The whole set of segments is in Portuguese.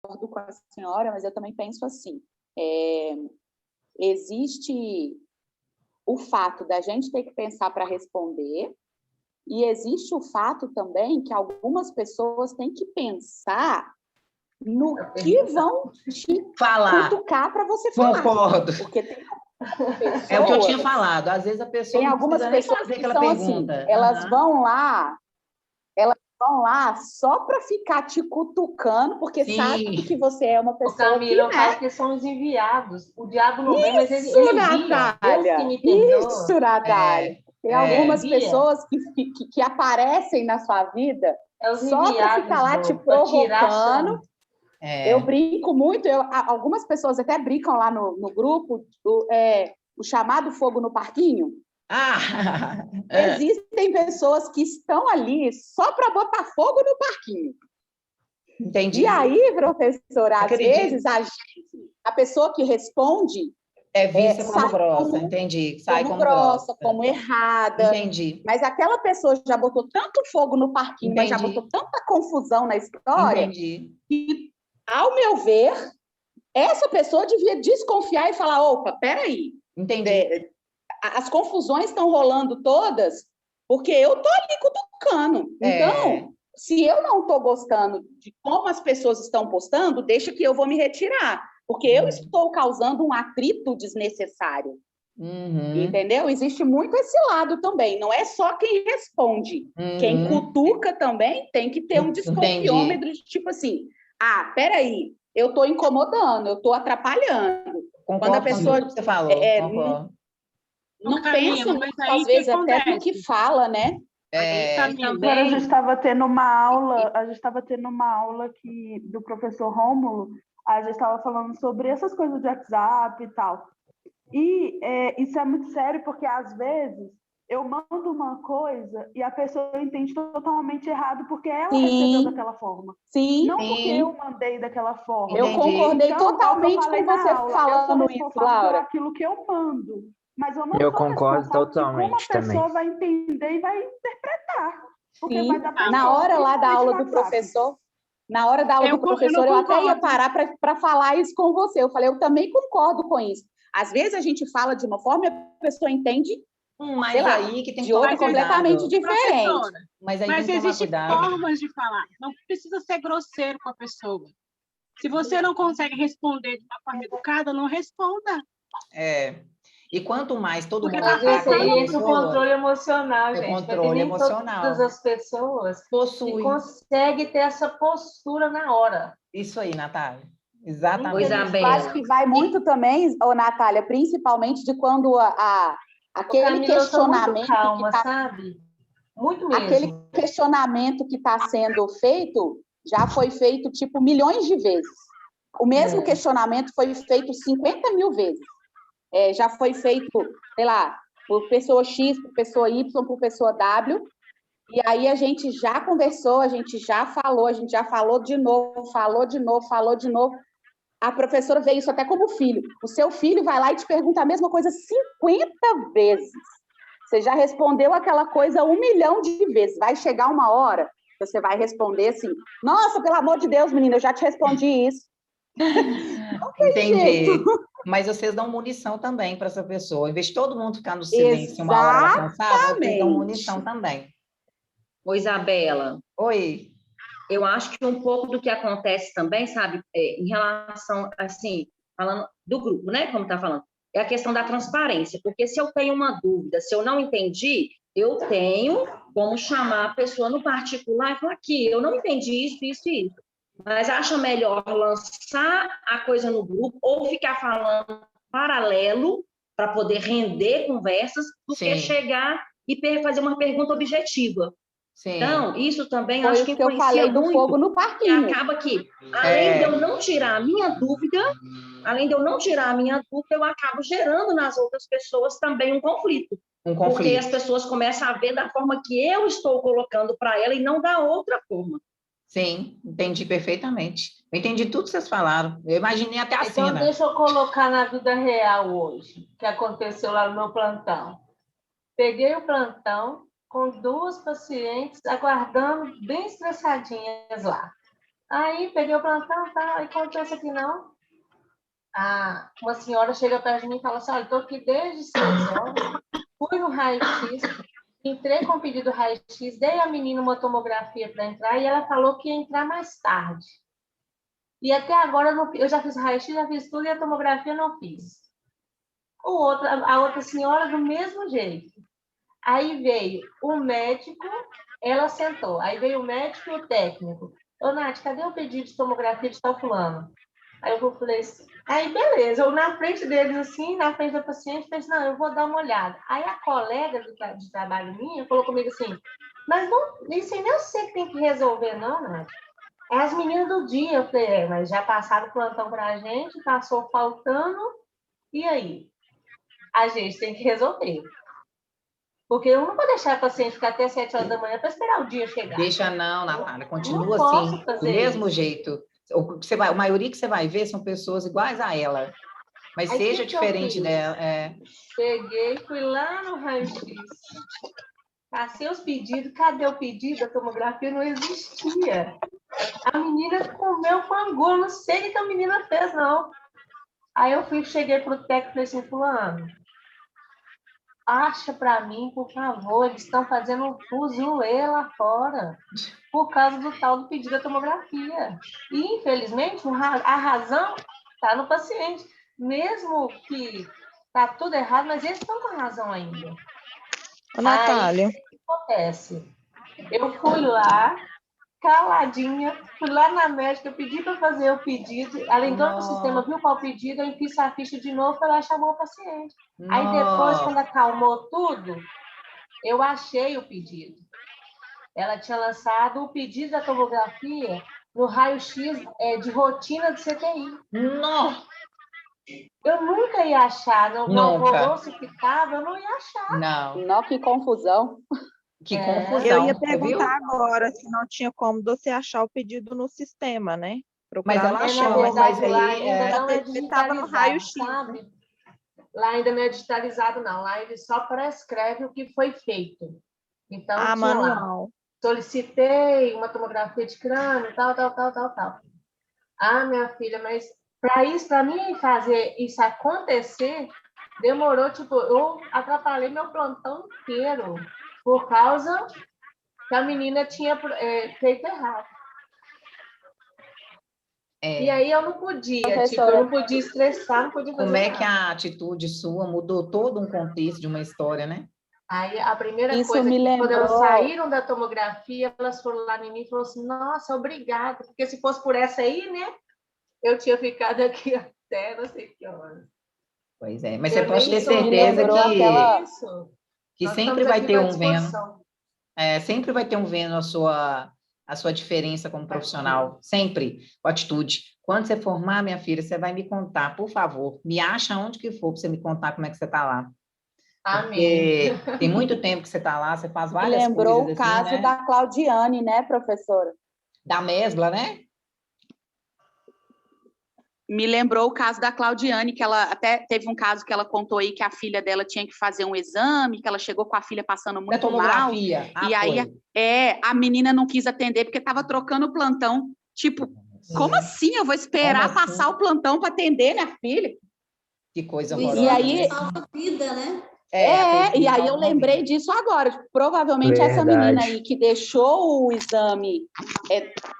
com a senhora, mas eu também penso assim, existe o fato da gente ter que pensar para responder, e existe o fato também que algumas pessoas têm que pensar no que vão te cutucar para você falar. Concordo. Porque tem pessoas, é o que eu tinha falado. Às vezes a pessoa tem não algumas precisa nem pessoas fazer que aquela são pergunta. assim, elas vão lá só para ficar te cutucando, porque sabe que você é uma pessoa Camila, que, eu falo que são os enviados. O diabo não vem, mas ele Natália, Deus que me perdoa. Isso, Natália. Tem algumas pessoas que aparecem na sua vida só para ficar lá te provocando. Eu brinco muito, algumas pessoas até brincam lá no grupo, o chamado fogo no parquinho. Existem pessoas que estão ali só para botar fogo no parquinho. Entendi. E aí, professora, às vezes a pessoa que responde vista como grossa, entendi. Sai como grossa, como errada. Entendi. Mas aquela pessoa já botou tanto fogo no parquinho, mas já botou tanta confusão na história, que, ao meu ver, essa pessoa devia desconfiar e falar, opa, peraí. Entendi. As confusões estão rolando todas porque eu estou ali cutucando. Então, se eu não estou gostando de como as pessoas estão postando, deixa que eu vou me retirar. Porque eu estou causando um atrito desnecessário. Entendeu? Existe muito esse lado também. Não é só quem responde. Quem cutuca também tem que ter um desconfiômetro de tipo assim, peraí, eu estou incomodando, eu estou atrapalhando. Concordo. Quando a pessoa... que você falou, não pensa muito, às vezes, até no que fala, né? A gente estava tendo uma aula do professor Rômulo, a gente estava falando sobre essas coisas de WhatsApp e tal. E isso é muito sério, porque às vezes eu mando uma coisa e a pessoa entende totalmente errado porque ela recebeu daquela forma. Não porque eu mandei daquela forma. Eu concordei totalmente com você falando isso, Laura. Por aquilo que eu mando. Mas eu não eu concordo totalmente como a pessoa também. vai entender e vai interpretar. Porque Sim. vai dar Na hora lá da aula do professor, eu até ia parar para falar isso com você. Eu falei, eu também concordo com isso. Às vezes a gente fala de uma forma e a pessoa entende mas aí que tem que de outra completamente diferente. Mas existem formas de falar. Não precisa ser grosseiro com a pessoa. Se você não consegue responder de uma forma educada, não responda. E quanto mais todo mundo entra o controle emocional, gente. Controle emocional. Todas as pessoas conseguem ter essa postura na hora. Isso aí, Natália. Exatamente. Eu acho que vai muito também, Natália, principalmente de quando aquele questionamento calma, sabe? Muito mesmo. Aquele questionamento que está sendo feito já foi feito tipo milhões de vezes. O mesmo questionamento foi feito 50 mil vezes. Já foi feito, sei lá, por pessoa X, por pessoa Y, por pessoa W, e aí a gente já conversou, a gente já falou de novo, falou de novo. A professora vê isso até como filho. O seu filho vai lá e te pergunta a mesma coisa 50 vezes. Você já respondeu aquela coisa 1 milhão de vezes. Vai chegar uma hora, você vai responder assim, nossa, pelo amor de Deus, menina, eu já te respondi isso. Entendi. Mas vocês dão munição também para essa pessoa. Em vez de todo mundo ficar no silêncio uma hora ela cansada, vocês dão munição também. Oi, Isabela. Oi. Eu acho que um pouco do que acontece também, sabe, em relação, assim, falando do grupo, né, como está falando, é a questão da transparência, porque se eu tenho uma dúvida, se eu não entendi, eu tenho como chamar a pessoa no particular e falar aqui, eu não entendi isso, isso e isso. Mas acha melhor lançar a coisa no grupo ou ficar falando paralelo para poder render conversas do que chegar e fazer uma pergunta objetiva. Sim. Então, isso também foi acho que influencia muito. Eu falei do fogo no parquinho. E acaba que, além de eu não tirar a minha dúvida, eu acabo gerando nas outras pessoas também um conflito. Porque as pessoas começam a ver da forma que eu estou colocando para ela e não da outra forma. Sim, entendi perfeitamente. Eu entendi tudo que vocês falaram. Eu imaginei até a cena. Então, deixa eu colocar na vida real hoje, que aconteceu lá no meu plantão. Peguei o plantão com 2 pacientes aguardando bem estressadinhas lá. Aí peguei o plantão, tá? Aí acontece aqui não. Uma senhora chega perto de mim e fala assim, olha, estou aqui desde 6 horas, fui no raio-x, entrei com o pedido raio-x, dei à menina uma tomografia para entrar e ela falou que ia entrar mais tarde. E até agora eu já fiz raio-x, já fiz tudo e a tomografia eu não fiz. A outra senhora do mesmo jeito. Aí veio o médico, ela sentou. Aí veio o médico e o técnico. Ô, Nath, cadê o pedido de tomografia de tal fulano? Aí eu falei assim, aí beleza, eu na frente deles assim, na frente da paciente, pensei, não, eu vou dar uma olhada. Aí a colega de trabalho minha falou comigo assim, mas não, isso aí não eu sei que tem que resolver não, Nath. É as meninas do dia. Eu falei, mas já passaram o plantão pra gente, passou faltando, e aí? A gente tem que resolver. Porque eu não vou deixar a paciente ficar até 7 horas da manhã para esperar o dia chegar. Deixa não, Natália, continua não posso assim, fazer do mesmo isso. jeito. A maioria que você vai ver são pessoas iguais a ela, mas Aí, seja que diferente dela. Cheguei, fui lá no raio-x, passei os pedidos, cadê o pedido? A tomografia não existia. A menina comeu pangu, não sei o que a menina fez, não. Aí eu cheguei pro técnico e falei assim, fulano, acha para mim, por favor, eles estão fazendo um fuzuê lá fora, por causa do tal do pedido da tomografia. E, infelizmente, a razão está no paciente. Mesmo que está tudo errado, mas eles estão com a razão ainda. Ô, Natália. Aí, o que acontece? Eu fui lá, caladinha, fui lá na médica, pedi para fazer o pedido, ela entrou no sistema, viu qual o pedido, eu fiz a ficha de novo, ela chamou o paciente. Aí depois, quando acalmou tudo, eu achei o pedido. Ela tinha lançado o pedido da tomografia no raio-x de rotina de CTI. Não! Eu nunca ia achar, no alvoroço que estava, eu não ia achar. Não, que confusão. Que confusão. Eu ia perguntar agora se não tinha como você achar o pedido no sistema, né? Mas ela achou, na verdade, mas lá aí ainda não é estava no raio-x, sabe? né? Lá ainda não é digitalizado, não. Lá ele só prescreve o que foi feito. Então, tinha manual. Lá. Solicitei uma tomografia de crânio, tal. Minha filha, mas para mim fazer isso acontecer, demorou, eu atrapalhei meu plantão inteiro, por causa que a menina tinha feito errado. E aí eu não podia, eu não podia estressar, não podia fazer Como é nada. que a atitude sua mudou todo um contexto de uma história, né? Aí a primeira Isso coisa, quando elas lembrou... saíram da tomografia, elas foram lá em mim e falaram assim, nossa, obrigada, porque se fosse por essa aí, né, eu tinha ficado aqui até não sei que horas. Pois é, mas você pode ter certeza que sempre vai ter um vendo. Sempre vai ter um vendo a sua diferença como profissional. Sempre, com atitude. Quando você formar, minha filha, você vai me contar, por favor. Me acha onde que for para você me contar como é que você está lá. Amém. Porque tem muito tempo que você está lá, você faz várias coisas. Lembrou o caso assim, né? da Claudiane, né, professora? Da Mesbla, né? Me lembrou o caso da Claudiane, que ela até teve um caso que ela contou aí que a filha dela tinha que fazer um exame, que ela chegou com a filha passando muito mal. E aí a menina não quis atender porque estava trocando o plantão. Tipo, como assim? Eu vou esperar passar o plantão para atender minha filha? Que coisa horrorosa. E aí salva vida, né? E aí eu lembrei disso agora. Provavelmente essa menina aí que deixou o exame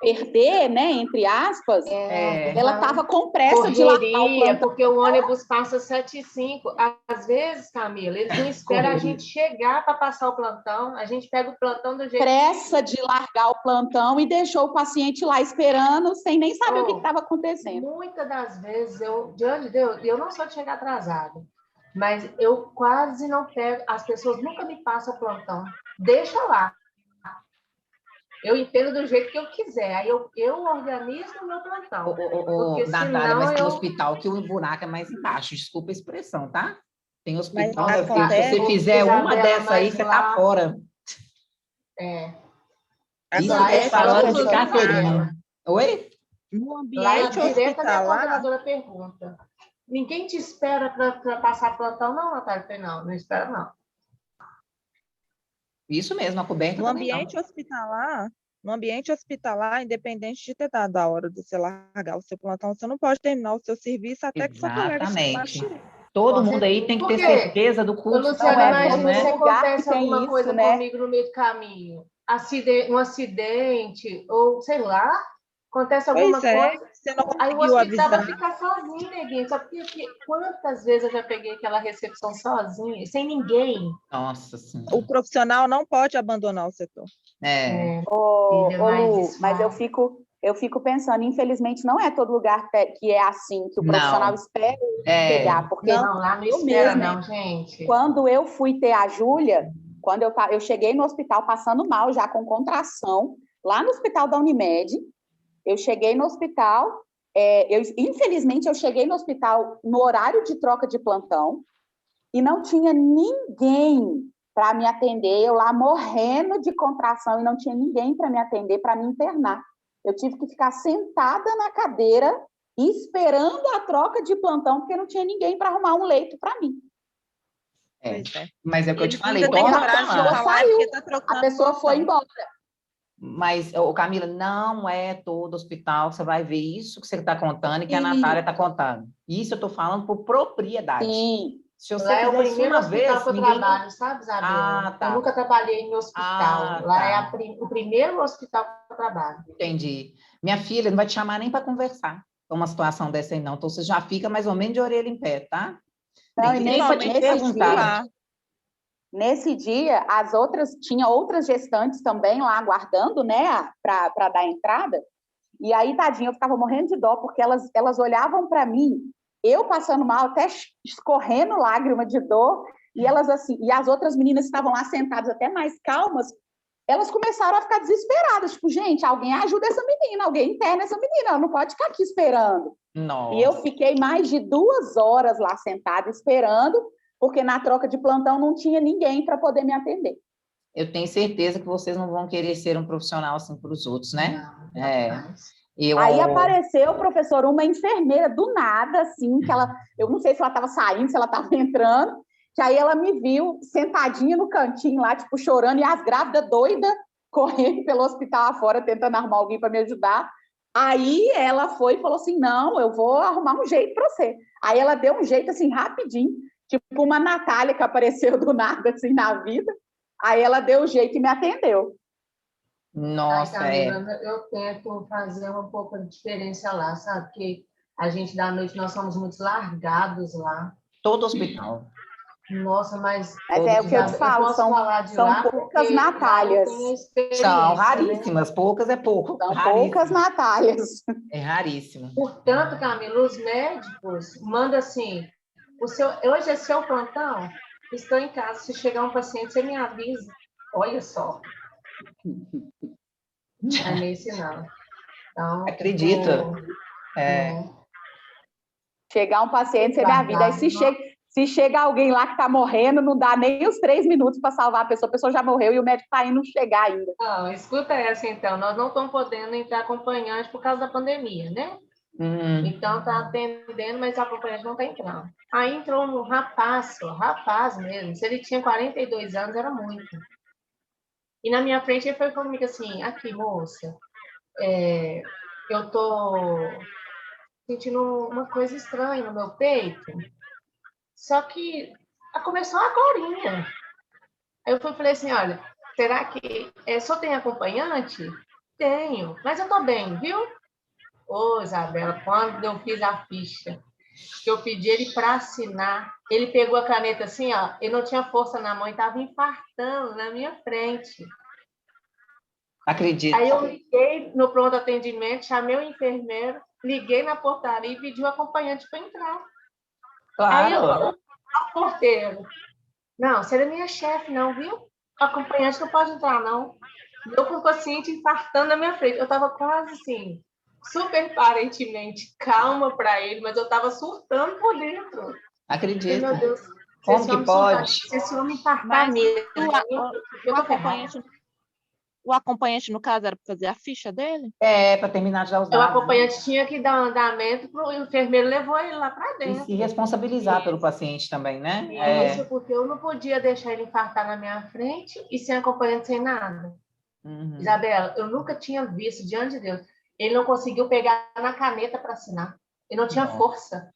perder, né, entre aspas, ela estava com pressa de largar o plantão. Porque o ônibus passa 7h05. Às vezes, Camila, eles não esperam a gente chegar para passar o plantão, a gente pega o plantão do jeito... Pressa de largar o plantão e deixou o paciente lá esperando, sem nem saber o que estava acontecendo. Muitas das vezes, diante de Deus, eu não sou de chegar atrasada. Mas eu quase não pego, as pessoas nunca me passam o plantão. Deixa lá. Eu entendo do jeito que eu quiser. Aí eu organizo o meu plantão. Natália, mas tem hospital que o buraco é mais embaixo. Desculpa a expressão, tá? Tem hospital, se você fizer uma dessa aí, você tá fora. Isso é falando de carteirinha. Oi? No ambiente hospitalar... pergunta. Ninguém te espera para passar plantão, não, Natália? Não espera, não. Isso mesmo, a coberta. No ambiente hospitalar, No ambiente hospitalar, independente de ter dado a hora de você largar o seu plantão, você não pode terminar o seu serviço até que seu colega estiver Exatamente. Todo mundo aí tem que ter Porque, certeza do ô, curso que Luciana, tá todo fazendo, imagina se né? lugar que acontece tem alguma isso, coisa né? comigo no meio do caminho. Um acidente, ou sei lá, acontece alguma Pois é, coisa. você não Aí o conseguiu hospital vai avisar. ficar sozinho, neguinho. Só porque quantas vezes eu já peguei aquela recepção sozinha, sem ninguém. Nossa O Senhora. profissional não pode abandonar o setor. É, Filha, Ô, mas Lu, isso mas eu vai. fico pensando, infelizmente, não é todo lugar que é assim, que o profissional não. espera É, chegar, porque Não, Não, lá não eu espera, mesma, não, gente. quando eu fui ter a Júlia, quando eu cheguei no hospital passando mal, já com contração, lá no hospital da Unimed, eu cheguei no hospital, infelizmente, eu cheguei no hospital no horário de troca de plantão e não tinha ninguém para me atender, eu lá morrendo de contração e não tinha ninguém para me atender, para me internar. Eu tive que ficar sentada na cadeira esperando a troca de plantão, porque não tinha ninguém para arrumar um leito para mim. pois é. mas é o que eu te Eles falei, ainda têm toma coragem de pessoa cuidado. falar saiu, porque está a trocando pessoa foi plantão. embora. Mas, ô, Camila, não é todo hospital que você vai ver isso que você está contando e que a Sim. Natália está contando. Isso eu estou falando por propriedade. Sim. Se você Lá é o fizer isso primeiro uma hospital vez, que eu ninguém... trabalho, sabe, Isabela? Ah, Eu tá. nunca trabalhei em hospital. Ah, Lá é tá. o primeiro hospital que eu trabalho. Entendi. Minha filha não vai te chamar nem para conversar com uma situação dessa aí, não. Então, você já fica mais ou menos de orelha em pé, tá? Não, Nem e nem para te Principalmente perguntar. particular. nesse dia, tinha outras gestantes também lá aguardando, né, para dar entrada. E aí, tadinha, eu ficava morrendo de dó, porque elas olhavam para mim, eu passando mal, até escorrendo lágrima de dor, e elas assim, e as outras meninas estavam lá sentadas até mais calmas, elas começaram a ficar desesperadas, tipo, gente, alguém ajuda essa menina, alguém interna essa menina, ela não pode ficar aqui esperando. E eu Nossa. fiquei mais de 2 horas lá sentada esperando, porque na troca de plantão não tinha ninguém para poder me atender. Eu tenho certeza que vocês não vão querer ser um profissional assim para os outros, né? Não, É. jamais. Aí apareceu, professor, uma enfermeira do nada, assim, eu não sei se ela estava saindo, se ela estava entrando, que aí ela me viu sentadinha no cantinho lá, tipo, chorando, e as grávidas doidas correndo pelo hospital afora, tentando arrumar alguém para me ajudar. Aí ela foi e falou assim, não, eu vou arrumar um jeito para você. Aí ela deu um jeito, assim, rapidinho, tipo uma Natália que apareceu do nada, assim, na vida. Aí ela deu o jeito e me atendeu. Nossa, Ai, é. Camila, eu tento fazer um pouco de diferença lá, sabe? Porque a gente da noite, nós somos muito largados lá. Todo hospital. Nossa, mas Mas é o que eu te falo, posso falar de são lá poucas porque Natálias. lá eu tenho a experiência, São né? raríssimas, poucas é pouco. São Raríssimo. poucas Natálias. É raríssimo. Portanto, Camila, os médicos mandam assim, hoje é seu plantão, estou em casa, se chegar um paciente, você me avisa. Olha só. Não é nesse não. Então, Acredito. Chegar um paciente, você me avisa. Aí se chega alguém lá que está morrendo, não dá nem os 3 minutos para salvar a pessoa já morreu e o médico está indo chegar ainda. Não, escuta essa então, nós não estamos podendo entrar acompanhante por causa da pandemia, né? Então tá atendendo, mas o acompanhante não está entrando. Aí entrou um rapaz mesmo, se ele tinha 42 anos, era muito. E na minha frente ele foi comigo assim, aqui, moça, eu tô sentindo uma coisa estranha no meu peito, só que começou agorinha. Aí eu falei assim, olha, será que só tem acompanhante? Tenho, mas eu tô bem, viu? Ô, Isabela, quando eu fiz a ficha, que eu pedi ele para assinar, ele pegou a caneta assim, ó, ele não tinha força na mão e estava infartando na minha frente. Acredito. Aí eu liguei no pronto atendimento, chamei o enfermeiro, liguei na portaria e pedi o acompanhante para entrar. Claro. Aí o porteiro, não, você é minha chefe, não, viu? O acompanhante não pode entrar, não. Eu com o paciente infartando na minha frente. Eu estava quase assim, super aparentemente calma para ele, mas eu estava surtando por dentro. Acredito. Meu Deus, como que pode? Se esse homem infartar mesmo, o acompanhante, no caso, era para fazer a ficha dele? Para terminar de dar os dados. O acompanhante tinha que dar um andamento, o enfermeiro levou ele lá para dentro. E se responsabilizar pelo paciente também, né? Isso, porque eu não podia deixar ele infartar na minha frente e sem acompanhante, sem nada. Isabela, eu nunca tinha visto, diante de Deus, ele não conseguiu pegar na caneta para assinar. Ele não tinha força.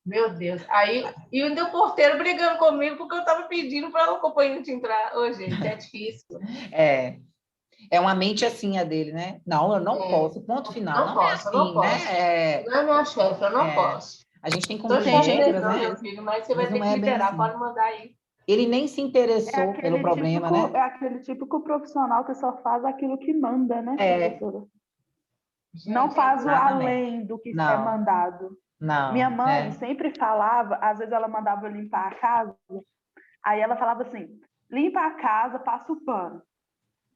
Meu Deus. Aí, e ainda o porteiro brigando comigo porque eu estava pedindo para o acompanhante entrar. Ô, gente, é difícil. É uma mente assim a dele, né? Não, eu não posso. Ponto final. Não posso, é assim, não posso. né? Não é minha chefe, eu não posso. A gente tem que Tô cumprir regras, não, né? meu filho, mas você vai Mas ter não que é bem liberar, assim. pode mandar aí. Ele nem se interessou pelo problema, né? É aquele típico profissional que só faz aquilo que manda, né, professora? Gente, não faz o exatamente. além do que Não. é mandado. Não. Minha mãe sempre falava, às vezes ela mandava eu limpar a casa, aí ela falava assim, limpa a casa, passa o pano.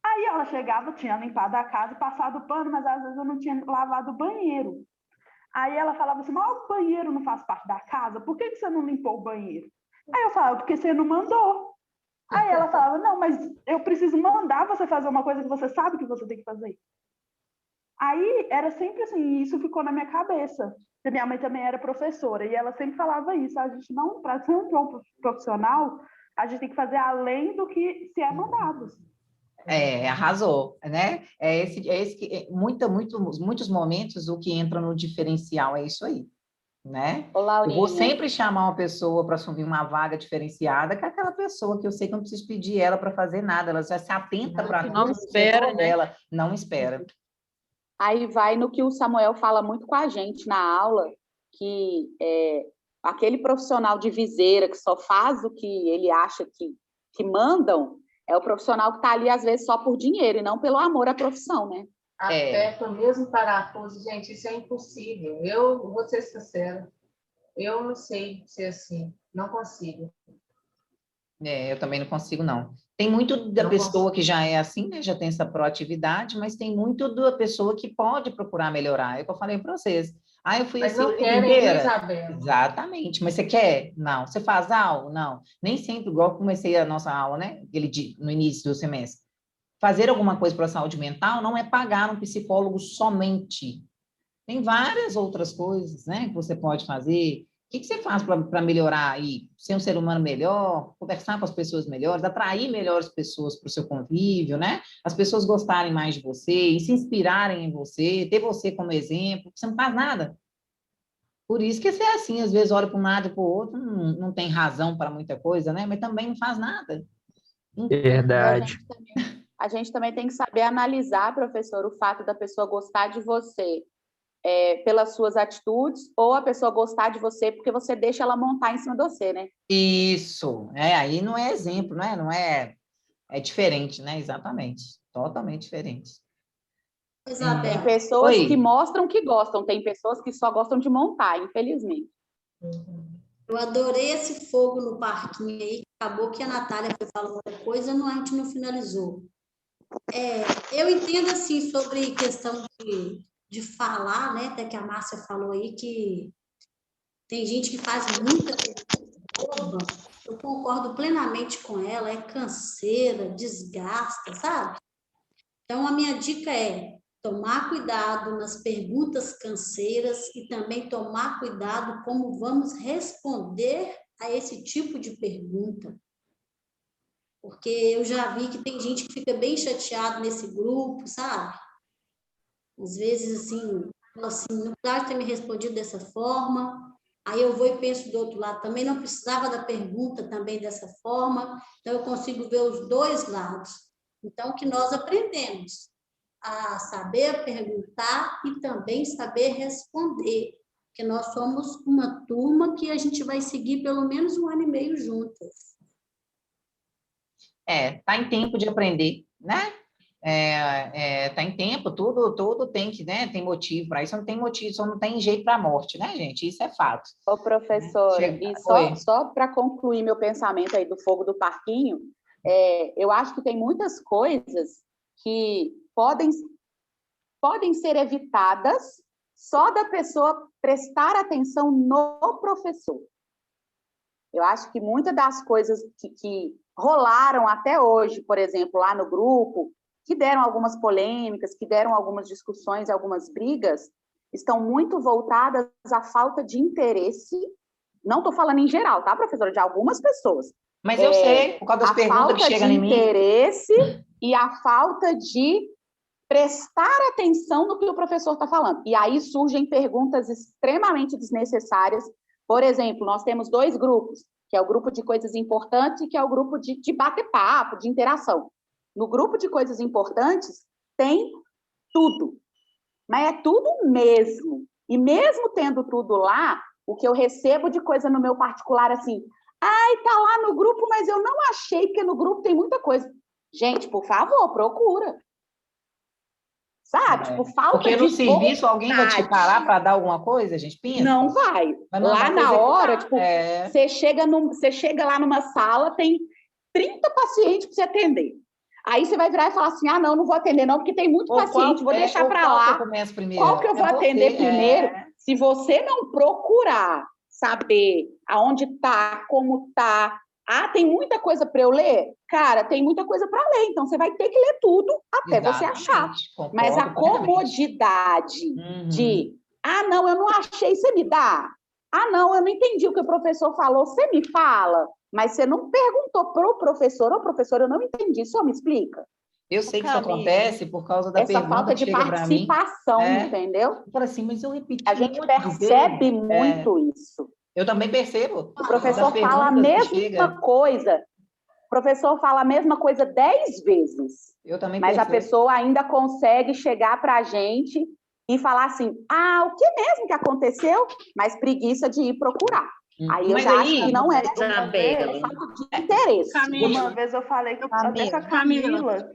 Aí ela chegava, tinha limpado a casa, passado o pano, mas às vezes eu não tinha lavado o banheiro. Aí ela falava assim, mas o banheiro não faz parte da casa? Por que você não limpou o banheiro? Aí eu falava, porque você não mandou. Aí ela falava, não, mas eu preciso mandar você fazer uma coisa que você sabe que você tem que fazer. Aí era sempre assim, e isso ficou na minha cabeça. Porque minha mãe também era professora, e ela sempre falava isso, a gente não, para ser um bom profissional, a gente tem que fazer além do que se é mandado. Arrasou, né? Esse que muitos momentos o que entra no diferencial é isso aí, né? Ô, eu vou Laurinha. sempre chamar uma pessoa para assumir uma vaga diferenciada, que é aquela pessoa que eu sei que eu não preciso pedir ela para fazer nada, ela já se atenta para tudo não espera, né? dela, não espera. Aí vai no que o Samuel fala muito com a gente na aula, que aquele profissional de viseira que só faz o que ele acha que mandam, é o profissional que está ali, às vezes, só por dinheiro e não pelo amor à profissão, né? Aperta o mesmo parafuso, gente, isso é impossível. Eu vou ser sincera, eu não sei ser assim, não consigo. Eu também não consigo, não. Tem muito da pessoa que já é assim, né? Já tem essa proatividade, mas tem muito da pessoa que pode procurar melhorar. É o que eu falei para vocês. Eu fui assim a vida inteira. Exatamente. Mas você quer? Não. Você faz aula? Não. Nem sempre, igual eu comecei a nossa aula, né? No início do semestre. Fazer alguma coisa para a saúde mental não é pagar um psicólogo somente. Tem várias outras coisas, né? Que você pode fazer. O que você faz para melhorar aí? Ser um ser humano melhor, conversar com as pessoas melhores, atrair melhores pessoas para o seu convívio, né? As pessoas gostarem mais de você e se inspirarem em você, ter você como exemplo. Você não faz nada. Por isso que você é assim, às vezes olha para um lado e para o outro, não tem razão para muita coisa, né? Mas também não faz nada. Verdade. A gente também tem que saber analisar, professor, o fato da pessoa gostar de você pelas suas atitudes, ou a pessoa gostar de você porque você deixa ela montar em cima de você, né? Isso, aí não é exemplo, né? Não é diferente, né? Exatamente, totalmente diferente. Tem pessoas que mostram que gostam, tem pessoas que só gostam de montar, infelizmente. Eu adorei esse fogo no parquinho aí, acabou que a Natália foi falando outra coisa, a gente não finalizou. Eu entendo, assim, sobre questão de falar, né, até que a Márcia falou aí, que tem gente que faz muita coisa, eu concordo plenamente com ela, é canseira, desgasta, sabe? Então, a minha dica é tomar cuidado nas perguntas canseiras e também tomar cuidado como vamos responder a esse tipo de pergunta. Porque eu já vi que tem gente que fica bem chateado nesse grupo, sabe? Às vezes, assim, não precisava ter me respondido dessa forma, aí eu vou e penso do outro lado, também não precisava da pergunta também dessa forma, então eu consigo ver os dois lados. Então, que nós aprendemos a saber perguntar e também saber responder, porque nós somos uma turma que a gente vai seguir pelo menos 1 ano e meio juntas. Tá em tempo de aprender, né? Tá em tempo, tudo tem que, né? Tem motivo para isso, não tem motivo, só não tem jeito para a morte, né, gente? Isso é fato. Ô, professora, e só para concluir meu pensamento aí do fogo do parquinho, eu acho que tem muitas coisas que podem ser evitadas só da pessoa prestar atenção no professor. Eu acho que muitas das coisas que rolaram até hoje, por exemplo, lá no grupo, que deram algumas polêmicas, que deram algumas discussões, algumas brigas, estão muito voltadas à falta de interesse. Não estou falando em geral, tá, professora? De algumas pessoas. Mas eu sei, por causa das perguntas que chegam em mim. A falta de interesse e a falta de prestar atenção no que o professor está falando. E aí surgem perguntas extremamente desnecessárias. Por exemplo, nós temos 2 grupos, que é o grupo de coisas importantes e que é o grupo de bater papo, de interação. No grupo de coisas importantes, tem tudo, mas é tudo mesmo. E mesmo tendo tudo lá, o que eu recebo de coisa no meu particular, assim, ai, tá lá no grupo, mas eu não achei, porque no grupo tem muita coisa. Gente, por favor, procura. Sabe? Tipo, falta porque no serviço vontade. alguém vai te parar para dar alguma coisa, gente? Pensa. Não vai. Lá na hora, tipo, você chega lá numa sala, tem 30 pacientes para você atender. Aí você vai virar e falar assim, não vou atender não, porque tem muito paciente, vou deixar para lá. Qual que eu vou atender primeiro? Se você não procurar saber aonde está, como está, tem muita coisa para eu ler? Cara, tem muita coisa para ler, então você vai ter que ler tudo até você achar. Concordo, mas a comodidade de, não, eu não achei, você me dá? Não, eu não entendi o que o professor falou, você me fala? Mas você não perguntou para o professor, professor, eu não entendi, só me explica. Eu sei que isso acontece por causa da essa falta de participação, entendeu? Eu falo assim, mas eu repeti. A gente percebe muito isso. Eu também percebo. O professor fala a mesma coisa. O professor fala a mesma coisa 10 vezes. Eu também mas percebo. A pessoa ainda consegue chegar para a gente e falar assim, o que mesmo que aconteceu? Mas preguiça de ir procurar. Aí eu já acho que não é falta de interesse. Camila, uma vez eu falei que eu até com a Camila.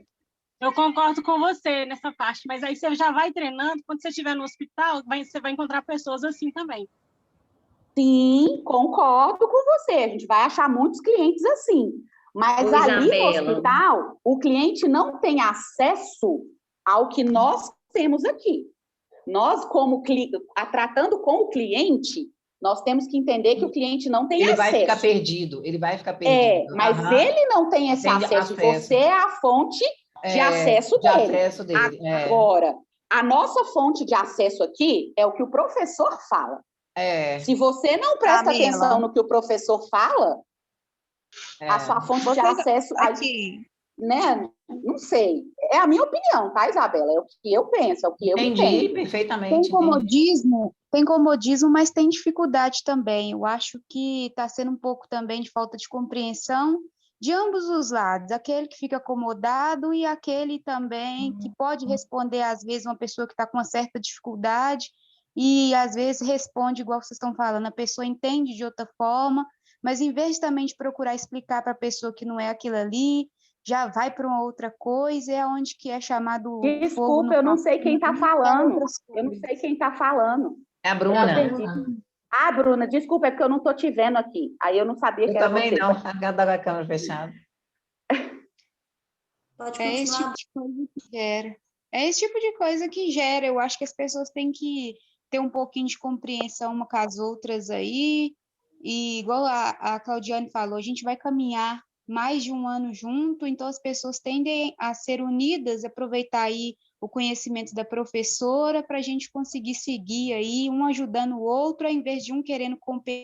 Eu concordo com você nessa parte, mas aí você já vai treinando, quando você estiver no hospital, você vai encontrar pessoas assim também. Sim, concordo com você. A gente vai achar muitos clientes assim. Mas ali no hospital, o cliente não tem acesso ao que nós temos aqui. Nós, tratando com o cliente, nós temos que entender que o cliente não tem acesso. Ele vai ficar perdido, mas ele não tem esse acesso. Você é a fonte de acesso dele. Agora, a nossa fonte de acesso aqui é o que o professor fala. Se você não presta atenção no que o professor fala, a sua fonte de acesso... Né? Não sei. É a minha opinião, tá, Isabela? É o que eu penso, é o que eu entendo. Entendi, perfeitamente. Tem comodismo, mas tem dificuldade também. Eu acho que está sendo um pouco também de falta de compreensão de ambos os lados. Aquele que fica acomodado e aquele também que pode responder, às vezes, uma pessoa que está com uma certa dificuldade e, às vezes, responde igual vocês estão falando. A pessoa entende de outra forma, mas, em vez também de procurar explicar para a pessoa que não é aquilo ali, já vai para uma outra coisa, é onde que é chamado... Desculpa, eu não sei quem está falando. Eu não sei quem está falando. É a Bruna. Bruna, desculpa, é porque eu não estou te vendo aqui. Aí eu não sabia que era você. Eu também não, a câmera fechada. É esse tipo de coisa que gera. É esse tipo de coisa que gera. Eu acho que as pessoas têm que ter um pouquinho de compreensão uma com as outras aí. E igual a Claudiane falou, a gente vai caminhar mais de um ano junto, então as pessoas tendem a ser unidas, aproveitar aí o conhecimento da professora para a gente conseguir seguir aí, um ajudando o outro, ao invés de um querendo competir